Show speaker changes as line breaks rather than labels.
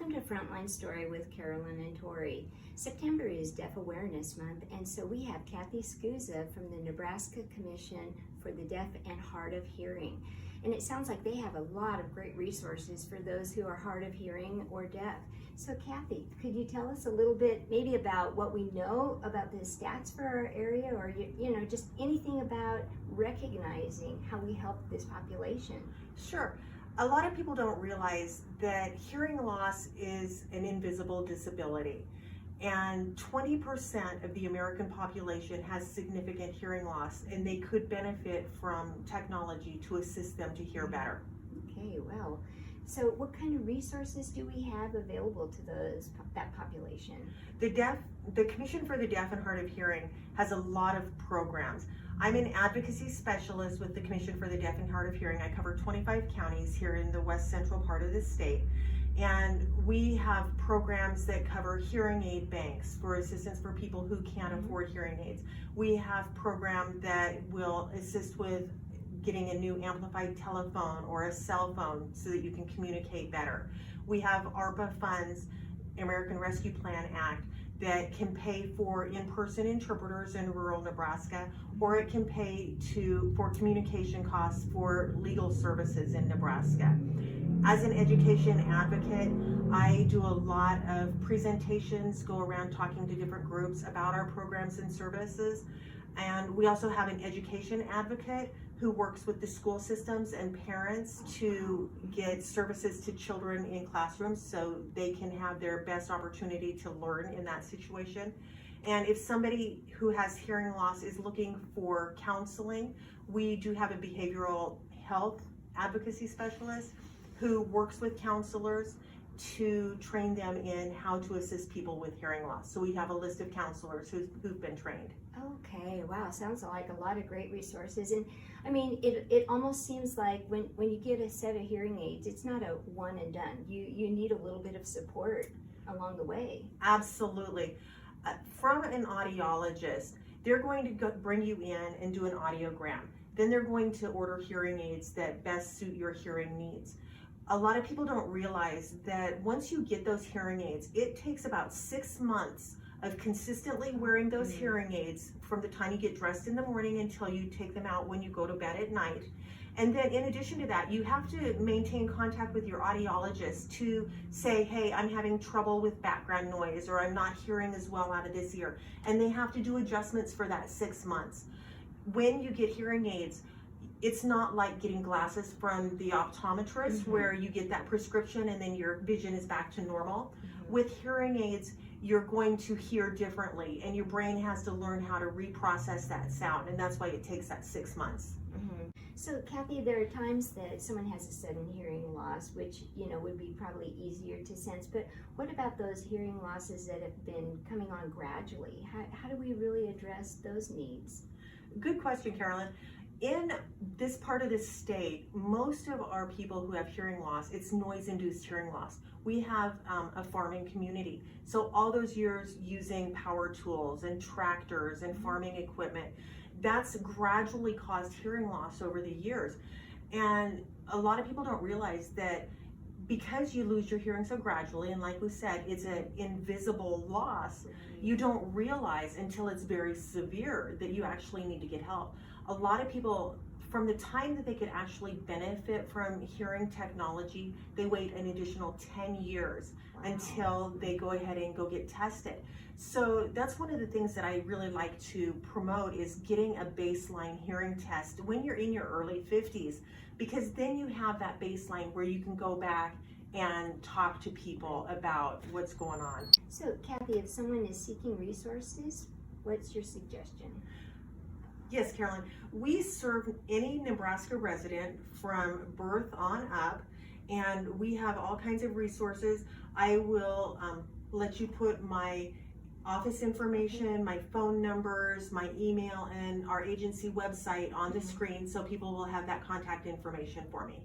Welcome to Frontline Story with Carolyn and Tori. September is Deaf Awareness Month, and so we have Kathy Scusa from the Nebraska Commission for the Deaf and Hard of Hearing. And it sounds like they have a lot of great resources for those who are hard of hearing or deaf. So Kathy, could you tell us a little bit maybe about what we know about the stats for our area, or just anything about recognizing how we help this population?
Sure. A lot of people don't realize that hearing loss is an invisible disability, and 20% of the American population has significant hearing loss, and they could benefit from technology to assist them to hear better.
Okay, well, so what kind of resources do we have available to that population?
The Commission for the Deaf and Hard of Hearing has a lot of programs. I'm an advocacy specialist with the Commission for the Deaf and Hard of Hearing. I cover 25 counties here in the west central part of the state. And we have programs that cover hearing aid banks for assistance for people who can't afford hearing aids. We have programs that will assist with getting a new amplified telephone or a cell phone so that you can communicate better. We have ARPA funds, American Rescue Plan Act, that can pay for in-person interpreters in rural Nebraska, or it can pay for communication costs for legal services in Nebraska. As an education advocate, I do a lot of presentations, go around talking to different groups about our programs and services. And we also have an education advocate who works with the school systems and parents to get services to children in classrooms so they can have their best opportunity to learn in that situation. And if somebody who has hearing loss is looking for counseling, we do have a behavioral health advocacy specialist who works with counselors to train them in how to assist people with hearing loss. So we have a list of counselors who've been trained.
Okay, wow, sounds like a lot of great resources. And I mean, it almost seems like when you get a set of hearing aids, it's not a one and done. You need a little bit of support along the way.
Absolutely. From an audiologist, they're going to bring you in and do an audiogram. Then they're going to order hearing aids that best suit your hearing needs. A lot of people don't realize that once you get those hearing aids, it takes about 6 months of consistently wearing those hearing aids from the time you get dressed in the morning until you take them out when you go to bed at night. And then in addition to that, you have to maintain contact with your audiologist to say, hey, I'm having trouble with background noise, or I'm not hearing as well out of this ear. And they have to do adjustments for that 6 months. When you get hearing aids, it's not like getting glasses from the optometrist where you get that prescription and then your vision is back to normal. With hearing aids, you're going to hear differently, and your brain has to learn how to reprocess that sound, and that's why it takes that 6 months.
So Kathy, there are times that someone has a sudden hearing loss, which would be probably easier to sense, but what about those hearing losses that have been coming on gradually? How do we really address those needs?
Good question, Carolyn. In this part of the state, most of our people who have hearing loss, it's noise-induced hearing loss. We have a farming community. So all those years using power tools and tractors and farming equipment, that's gradually caused hearing loss over the years. And a lot of people don't realize that because you lose your hearing so gradually, and like we said, it's an invisible loss, you don't realize until it's very severe that you actually need to get help. A lot of people, from the time that they could actually benefit from hearing technology, they wait an additional 10 years until they go ahead and go get tested. So that's one of the things that I really like to promote, is getting a baseline hearing test when you're in your early 50s, because then you have that baseline where you can go back and talk to people about what's going on.
So Kathy, if someone is seeking resources, what's your suggestion?
Yes, Carolyn, we serve any Nebraska resident from birth on up, and we have all kinds of resources. I will let you put my office information, my phone numbers, my email, and our agency website on the screen so people will have that contact information for me.